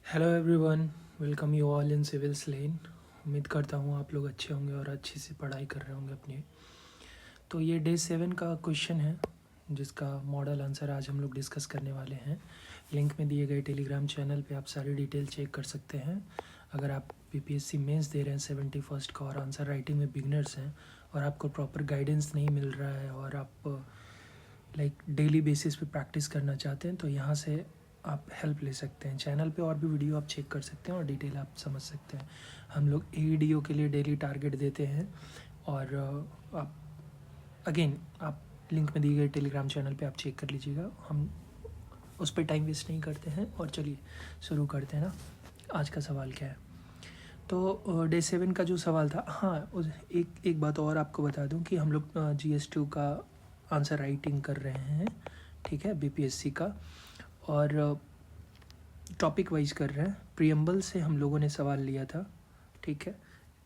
Hello everyone, welcome you all in civils lane. उम्मीद करता हूँ आप लोग अच्छे होंगे और अच्छी सी पढ़ाई कर रहे होंगे अपनी। तो ये डे 7 का क्वेश्चन है जिसका मॉडल आंसर आज हम लोग डिस्कस करने वाले हैं। लिंक में दिए गए टेलीग्राम चैनल पे आप सारी डिटेल चेक कर सकते हैं। अगर आप पीपीएससी मेंस दे रहे हैं 71st का और आंसर राइटिंग में बिगनर्स हैं और आपको प्रॉपर गाइडेंस नहीं मिल रहा है और आप लाइक डेली बेसिस पे प्रैक्टिस करना चाहते हैं तो यहाँ से आप हेल्प ले सकते हैं। चैनल पे और भी वीडियो आप चेक कर सकते हैं और डिटेल आप समझ सकते हैं। हम लोग एईडीओ के लिए डेली टारगेट देते हैं और आप अगेन आप लिंक में दिए गए टेलीग्राम चैनल पे आप चेक कर लीजिएगा। हम उस पर टाइम वेस्ट नहीं करते हैं और चलिए शुरू करते हैं ना। आज का सवाल क्या है? तो डे 7 का जो सवाल था, हाँ एक बात और आपको बता दूं कि हम लोग GS2 का आंसर राइटिंग कर रहे हैं, ठीक है, बीपीएससी का, और टॉपिक वाइज कर रहे हैं। प्रियम्बल से हम लोगों ने सवाल लिया था, ठीक है।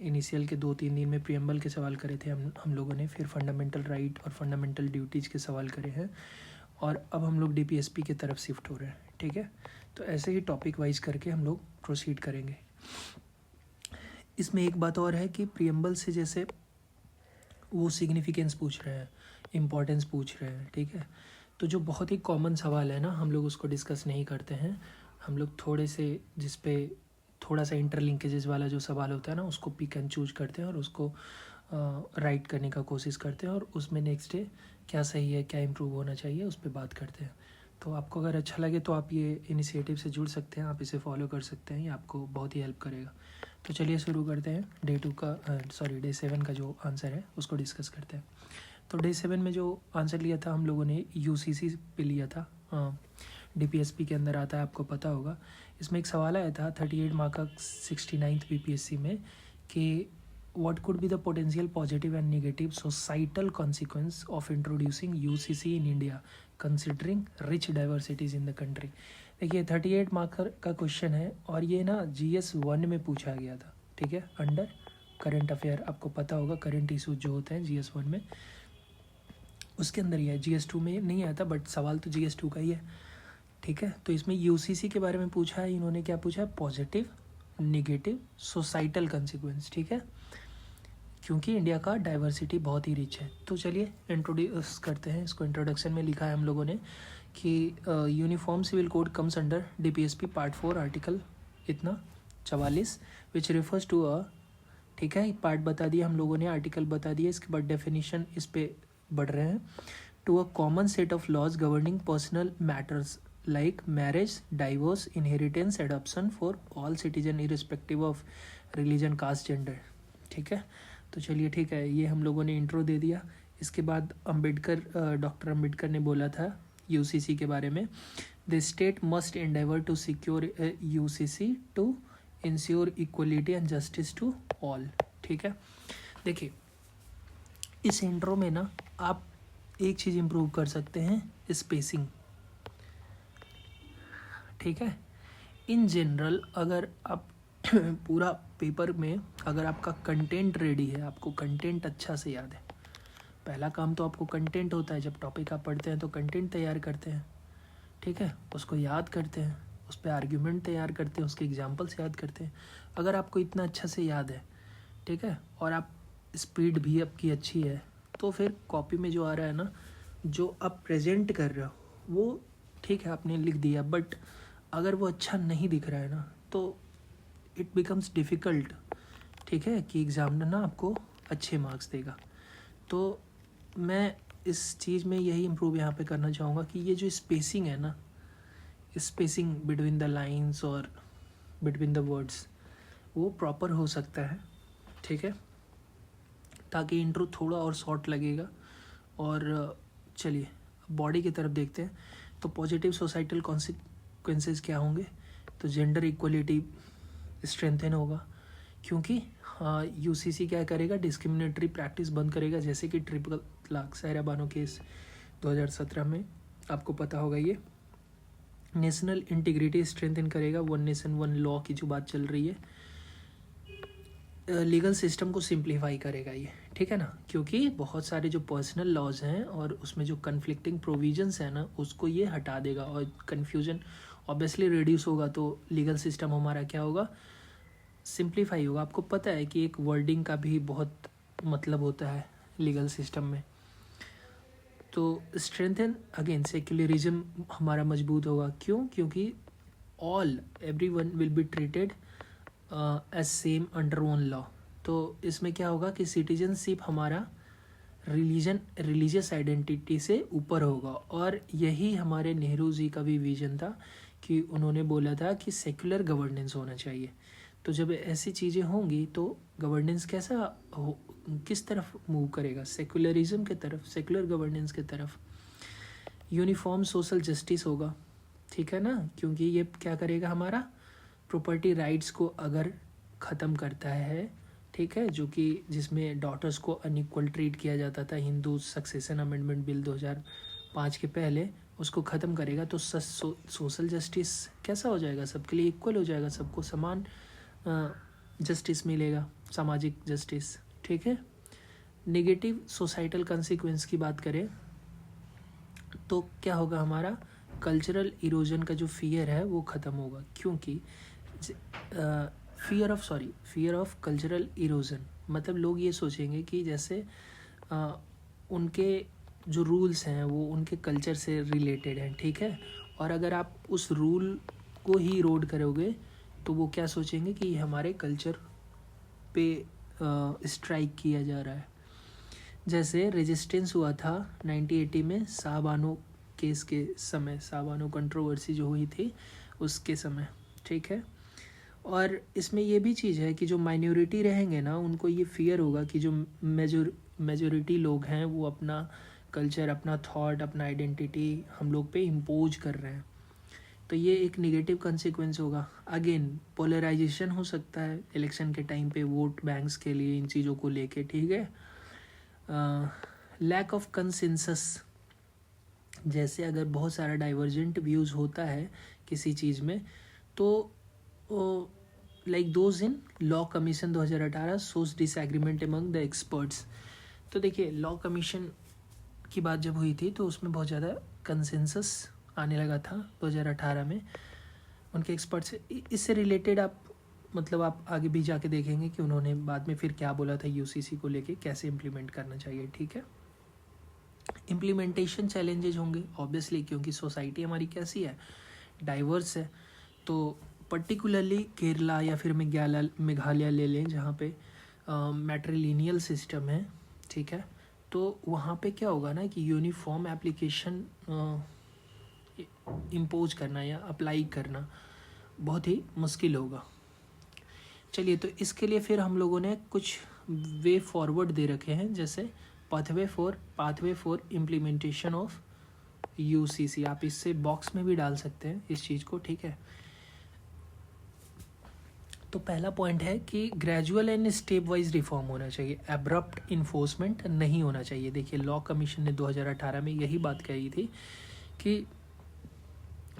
इनिशियल के 2-3 दिन में प्रियम्बल के सवाल करे थे हम लोगों ने, फिर फंडामेंटल राइट और फंडामेंटल ड्यूटीज़ के सवाल करे हैं और अब हम लोग डीपीएसपी की तरफ शिफ्ट हो रहे हैं, ठीक है। तो ऐसे ही टॉपिक वाइज करके हम लोग प्रोसीड करेंगे। इसमें एक बात और है कि प्रियम्बल से जैसे वो सिग्निफिकेंस पूछ रहे हैं, इम्पॉर्टेंस पूछ रहे हैं, ठीक है। तो जो बहुत ही कॉमन सवाल है ना, हम लोग उसको डिस्कस नहीं करते हैं। हम लोग थोड़े से जिस पे थोड़ा सा इंटरलिंकेजेस वाला जो सवाल होता है ना, उसको पिक एंड चूज करते हैं और उसको राइट करने का कोशिश करते हैं और उसमें नेक्स्ट डे क्या सही है, क्या इम्प्रूव होना चाहिए, उस पर बात करते हैं। तो आपको अगर अच्छा लगे तो आप ये इनिशिएटिव से जुड़ सकते हैं, आप इसे फॉलो कर सकते हैं, ये आपको बहुत ही हेल्प करेगा। तो चलिए शुरू करते हैं। डे 7 का जो आंसर है उसको डिस्कस करते हैं। तो डे 7 में जो आंसर लिया था हम लोगों ने यूसीसी पे लिया था, डीपीएसपी के अंदर आता है, आपको पता होगा। इसमें एक सवाल आया था 38 मार्क का 69th बीपीएससी में कि what could be the potential positive and negative societal consequence of introducing UCC in India considering rich diversities in the country. देखिए 38 मार्क का क्वेश्चन है और ये ना GS1 में पूछा गया था, ठीक है, अंडर करंट अफेयर। आपको पता होगा करंट इशूज जो होते हैं GS1 में, उसके अंदर ही है। GS2 में नहीं आया था बट सवाल तो GS2 का ही है, ठीक है। तो इसमें यूसीसी के बारे में पूछा है, इन्होंने क्या पूछा है, पॉजिटिव निगेटिव सोसाइटल कंसिक्वेंस, ठीक है, क्योंकि इंडिया का डाइवर्सिटी बहुत ही रिच है। तो चलिए इंट्रोड्यूस करते हैं इसको। इंट्रोडक्शन में लिखा है हम लोगों ने कि uniform civil code comes under DPSP part 4 article इतना 44 विच रेफर्स टू अ, ठीक है, पार्ट बता दिया हम लोगों ने, आर्टिकल बता दिया, इसके बाद डेफिनेशन इस पे बढ़ रहे हैं। To a common set of laws governing personal matters like marriage, divorce, inheritance, adoption for all citizen irrespective of religion, caste, gender, ठीक है। तो चलिए ठीक है, ये हम लोगों ने इंट्रो दे दिया। इसके बाद डॉक्टर अम्बेडकर ने बोला था यूसीसी के बारे में, the state must endeavour to secure UCC to ensure equality and justice to all, ठीक है। देखिए इस इंट्रो में ना आप एक चीज़ इम्प्रूव कर सकते हैं, स्पेसिंग, ठीक है। इन जनरल अगर आप पूरा पेपर में अगर आपका कंटेंट रेडी है, आपको कंटेंट अच्छा से याद है, पहला काम तो आपको कंटेंट होता है। जब टॉपिक आप पढ़ते हैं तो कंटेंट तैयार करते हैं, ठीक है, उसको याद करते हैं, उस पर आर्ग्यूमेंट तैयार करते हैं, उसके एग्जाम्पल्स याद करते हैं। अगर आपको इतना अच्छा से याद है, ठीक है, और आप स्पीड भी आपकी अच्छी है, तो फिर कॉपी में जो आ रहा है ना, जो आप प्रेजेंट कर रहे हो वो ठीक है आपने लिख दिया, बट अगर वो अच्छा नहीं दिख रहा है ना तो इट बिकम्स डिफ़िकल्ट, ठीक है, कि एग्ज़ामिनर ना आपको अच्छे मार्क्स देगा। तो मैं इस चीज़ में यही इम्प्रूव यहाँ पे करना चाहूँगा कि ये जो स्पेसिंग है ना, स्पेसिंग बिटवीन द लाइंस और बिटवीन द वर्ड्स, वो प्रॉपर हो सकता है, ठीक है, ताकि इंट्रो थोड़ा और शॉर्ट लगेगा। और चलिए बॉडी की तरफ देखते हैं। तो पॉजिटिव सोसाइटल कॉन्सिक्वेंसेस क्या होंगे? तो जेंडर इक्वलिटी स्ट्रेंथन होगा, क्योंकि यूसीसी क्या करेगा, डिस्क्रिमिनेटरी प्रैक्टिस बंद करेगा, जैसे कि ट्रिपल तलाक, सायरा बानो केस 2017 में, आपको पता होगा ये। नेशनल इंटीग्रिटी स्ट्रेंथन करेगा, वन नेशन वन लॉ की जो बात चल रही है। लीगल सिस्टम को सिंप्लीफाई करेगा ये, ठीक है ना, क्योंकि बहुत सारे जो पर्सनल लॉज हैं और उसमें जो कन्फ्लिक्टिंग प्रोविजंस हैं ना, उसको ये हटा देगा और कन्फ्यूजन ऑब्वियसली रिड्यूस होगा तो लीगल सिस्टम हमारा क्या होगा, सिंप्लीफाई होगा। आपको पता है कि एक वर्डिंग का भी बहुत मतलब होता है लीगल सिस्टम में। तो स्ट्रेंथन अगेन सेक्युलरिज्म हमारा मजबूत होगा। क्यों? क्योंकि everyone will be treated as same under one law. तो इसमें क्या होगा कि सिटीजनशिप हमारा रिलीजियस आइडेंटिटी से ऊपर होगा। और यही हमारे नेहरू जी का भी विजन था कि उन्होंने बोला था कि सेक्युलर गवर्नेंस होना चाहिए। तो जब ऐसी चीज़ें होंगी तो गवर्नेंस किस तरफ मूव करेगा, सेक्युलरिज्म के तरफ, सेक्युलर गवर्नेंस के तरफ। यूनिफॉर्म सोशल जस्टिस होगा, ठीक है ना, क्योंकि ये क्या करेगा, हमारा प्रॉपर्टी राइट्स को अगर ख़त्म करता है, ठीक है, जो कि जिसमें डॉटर्स को अनइक्वल ट्रीट किया जाता था हिंदू सक्सेशन अमेंडमेंट बिल 2005 के पहले, उसको ख़त्म करेगा तो सोशल जस्टिस कैसा हो जाएगा, सबके लिए इक्वल हो जाएगा, सबको समान जस्टिस मिलेगा, सामाजिक जस्टिस, ठीक है। नेगेटिव सोसाइटल कंसिक्वेंस की बात करें तो क्या होगा, हमारा कल्चरल इरोजन का जो फियर है वो ख़त्म होगा। क्योंकि फियर ऑफ कल्चरल इरोजन मतलब लोग ये सोचेंगे कि जैसे उनके जो रूल्स हैं वो उनके कल्चर से रिलेटेड हैं, ठीक है, और अगर आप उस रूल को ही इरोड करोगे तो वो क्या सोचेंगे कि हमारे कल्चर पे स्ट्राइक किया जा रहा है। जैसे रेजिस्टेंस हुआ था 1980 में शाहबानो केस के समय, शाहबानो कंट्रोवर्सी जो हुई थी उसके समय, ठीक है। और इसमें ये भी चीज़ है कि जो माइनॉरिटी रहेंगे ना, उनको ये फियर होगा कि जो मेजोरिटी लोग हैं वो अपना कल्चर, अपना थॉट, अपना आइडेंटिटी हम लोग पे इम्पोज कर रहे हैं। तो ये एक नेगेटिव कंसिक्वेंस होगा। अगेन पोलराइजेशन हो सकता है इलेक्शन के टाइम पे वोट बैंक्स के लिए, इन चीज़ों को लेके, ठीक है। लैक ऑफ कंसेंसस, जैसे अगर बहुत सारा डाइवर्जेंट व्यूज़ होता है किसी चीज़ में तो like those in law commission 2018 shows disagreement among the experts. तो देखिए लॉ कमीशन की बात जब हुई थी तो उसमें बहुत ज़्यादा कंसेंसस आने लगा था 2018 में उनके एक्सपर्ट से। इससे रिलेटेड आप आगे भी जाके देखेंगे कि उन्होंने बाद में फिर क्या बोला था यूसीसी को लेके, कैसे इम्प्लीमेंट करना चाहिए, ठीक है। इम्प्लीमेंटेशन चैलेंजेज होंगे ऑब्वियसली, क्योंकि सोसाइटी हमारी कैसी है, डाइवर्स है। तो पर्टिकुलरली केरला या फिर मेघालय ले लें जहाँ पे मैट्रिलिनियल सिस्टम है, ठीक है, तो वहाँ पे क्या होगा ना कि यूनिफॉर्म एप्लीकेशन इम्पोज करना या अप्लाई करना बहुत ही मुश्किल होगा। चलिए, तो इसके लिए फिर हम लोगों ने कुछ वे फॉरवर्ड दे रखे हैं, जैसे pathway for implementation of UCC. आप इससे बॉक्स में भी डाल सकते हैं इस चीज़ को, ठीक है। तो पहला पॉइंट है कि gradual and step wise reform होना चाहिए, एब्रप्ट इन्फोर्समेंट नहीं होना चाहिए। देखिए लॉ कमीशन ने 2018 में यही बात कही थी कि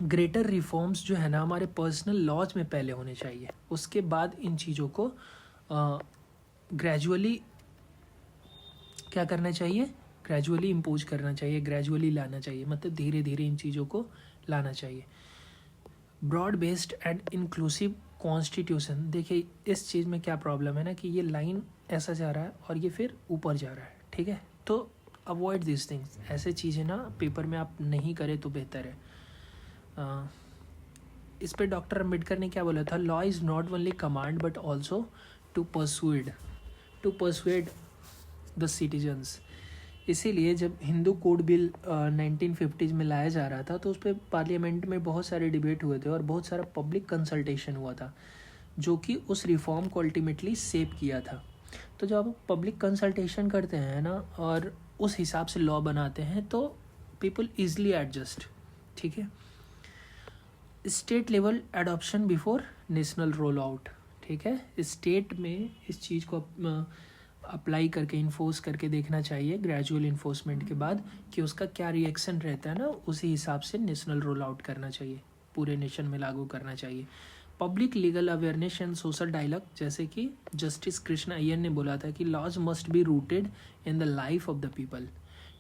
ग्रेटर रिफॉर्म्स जो है ना हमारे पर्सनल लॉज में पहले होने चाहिए, उसके बाद इन चीज़ों को ग्रेजुअली क्या करना चाहिए, ग्रेजुअली इम्पोज करना चाहिए, ग्रेजुअली लाना चाहिए, मतलब धीरे धीरे इन चीज़ों को लाना चाहिए। Broad based and inclusive constitution, देखिए इस चीज़ में क्या प्रॉब्लम है ना कि ये लाइन ऐसा जा रहा है और ये फिर ऊपर जा रहा है, ठीक है। तो अवॉइड दिस थिंग्स, ऐसे चीज़ें ना पेपर में आप नहीं करें तो बेहतर है। इस पे डॉक्टर अम्बेडकर ने क्या बोला था, law is not only command but also to persuade the citizens. इसीलिए जब हिंदू कोड बिल 1950s में लाया जा रहा था तो उस पर पार्लियामेंट में बहुत सारे डिबेट हुए थे और बहुत सारा पब्लिक कंसल्टेशन हुआ था, जो कि उस रिफॉर्म को अल्टीमेटली सेव किया था। तो जब आप पब्लिक कंसल्टेशन करते हैं ना और उस हिसाब से लॉ बनाते हैं तो पीपल ईजिली एडजस्ट, ठीक है। State level adoption before national roll out, ठीक है। स्टेट में इस चीज़ को अप्लाई करके इन्फोर्स करके देखना चाहिए ग्रेजुअल इन्फोर्समेंट के बाद कि उसका क्या रिएक्शन रहता है ना, उसी हिसाब से नेशनल रोल आउट करना चाहिए, पूरे नेशन में लागू करना चाहिए। Public legal awareness and social dialogue, जैसे कि जस्टिस कृष्ण अय्यर ने बोला था कि laws must be rooted in the life of the people,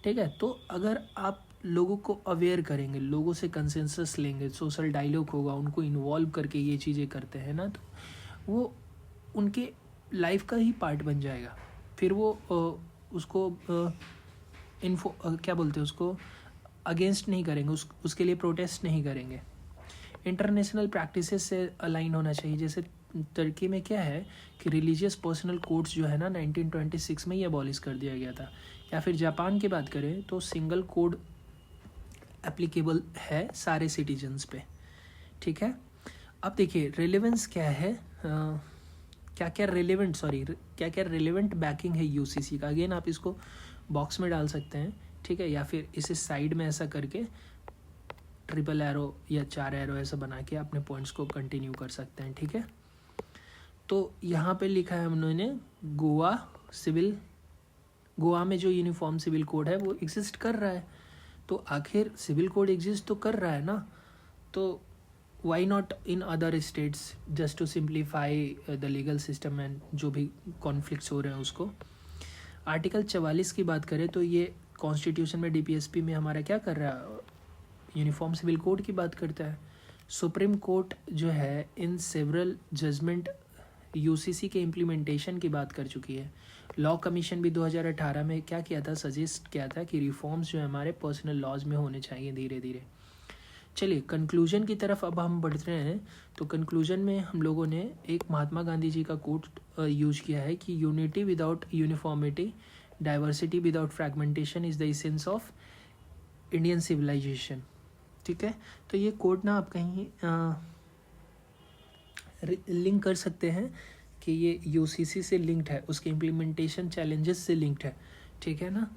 ठीक है। तो अगर आप लोगों को अवेयर करेंगे, लोगों से कंसेंसस लेंगे, सोशल डायलॉग होगा, उनको इन्वॉल्व करके ये चीज़ें करते हैं ना, तो वो उनके लाइफ का ही पार्ट बन जाएगा। फिर वो उसको क्या बोलते हैं उसको, अगेंस्ट नहीं करेंगे, उसके लिए प्रोटेस्ट नहीं करेंगे। इंटरनेशनल प्रैक्टिसेस से अलाइन होना चाहिए। जैसे तुर्की में क्या है कि रिलीजियस पर्सनल कोड्स जो है ना 1926 में ही अबॉलिश कर दिया गया था। या फिर जापान की बात करें तो सिंगल कोड एप्लीकेबल है सारे सिटीजन्स पे, ठीक है। अब देखिए रेलेवेंस क्या है, क्या क्या रिलेवेंट बैकिंग है यूसीसी का। अगेन आप इसको बॉक्स में डाल सकते हैं, ठीक है, या फिर इसे साइड में ऐसा करके ट्रिपल एरो या 4 एरो ऐसा बना के अपने पॉइंट्स को कंटिन्यू कर सकते हैं, ठीक है। तो यहाँ पे लिखा है उन्होंने गोवा में जो यूनिफॉर्म सिविल कोड है वो एग्जिस्ट कर रहा है, तो आखिर सिविल कोड एग्जिस्ट तो कर रहा है ना, तो why not in other states, just to simplify the legal system and जो भी कॉन्फ्लिक्ट्स हो रहे हैं उसको। आर्टिकल 44 की बात करें तो ये कॉन्स्टिट्यूशन में डीपीएसपी में हमारा क्या कर रहा है, यूनिफॉर्म सिविल कोड की बात करता है। सुप्रीम कोर्ट जो है इन सेवरल जजमेंट यूसीसी के इम्प्लीमेंटेशन की बात कर चुकी है। लॉ कमीशन भी 2018 में क्या किया था, सजेस्ट किया था कि रिफॉर्म्स जो है हमारे पर्सनल लॉज में होने चाहिए धीरे धीरे। चलिए कंक्लूजन की तरफ अब हम बढ़ रहे हैं। तो कंक्लूजन में हम लोगों ने एक महात्मा गांधी जी का कोट यूज किया है कि unity without uniformity, diversity without fragmentation is the essence of Indian civilisation, ठीक है। तो ये कोड ना आप कहीं लिंक कर सकते हैं कि ये यूसीसी से लिंक्ड है, उसके इम्प्लीमेंटेशन चैलेंजेस से लिंक्ड है, ठीक है ना।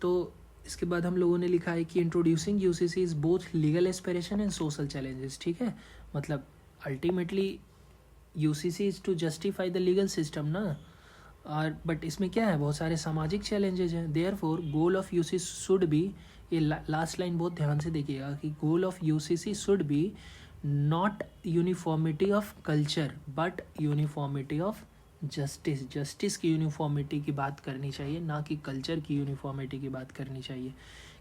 तो इसके बाद हम लोगों ने लिखा है कि introducing UCC is both legal aspiration and social challenges, ठीक है। मतलब ultimately UCC is to justify the legal system ना, और बट इसमें क्या है, बहुत सारे सामाजिक चैलेंजेस हैं। Therefore goal of UCC should be, ये लास्ट लाइन बहुत ध्यान से देखिएगा कि goal of UCC should be not uniformity of culture but uniformity of justice. Justice की यूनिफॉर्मिटी की बात करनी चाहिए, ना कि कल्चर की यूनिफॉर्मिटी की बात करनी चाहिए।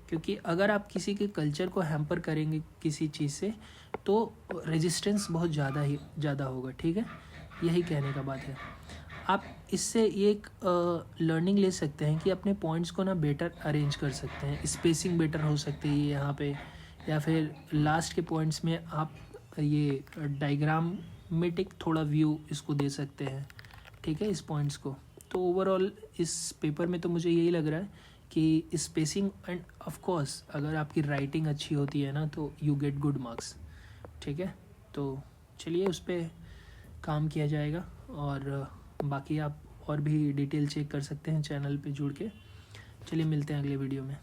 क्योंकि अगर आप किसी के कल्चर को हैम्पर करेंगे किसी चीज़ से तो रेजिस्टेंस बहुत ज़्यादा होगा, ठीक है। यही कहने का बात है। आप इससे ये एक लर्निंग ले सकते हैं कि अपने पॉइंट्स को ना बेटर अरेंज कर सकते हैं, स्पेसिंग बेटर हो सकती है यहाँ पे, या फिर लास्ट के पॉइंट्स में आप ये डायग्रामेटिक थोड़ा व्यू इसको दे सकते हैं, ठीक है, इस पॉइंट्स को। तो ओवरऑल इस पेपर में तो मुझे यही लग रहा है कि स्पेसिंग एंड ऑफ कोर्स अगर आपकी राइटिंग अच्छी होती है ना तो यू गेट गुड मार्क्स, ठीक है। तो चलिए उस पर काम किया जाएगा, और बाकी आप और भी डिटेल चेक कर सकते हैं चैनल पे जुड़ के। चलिए मिलते हैं अगले वीडियो में।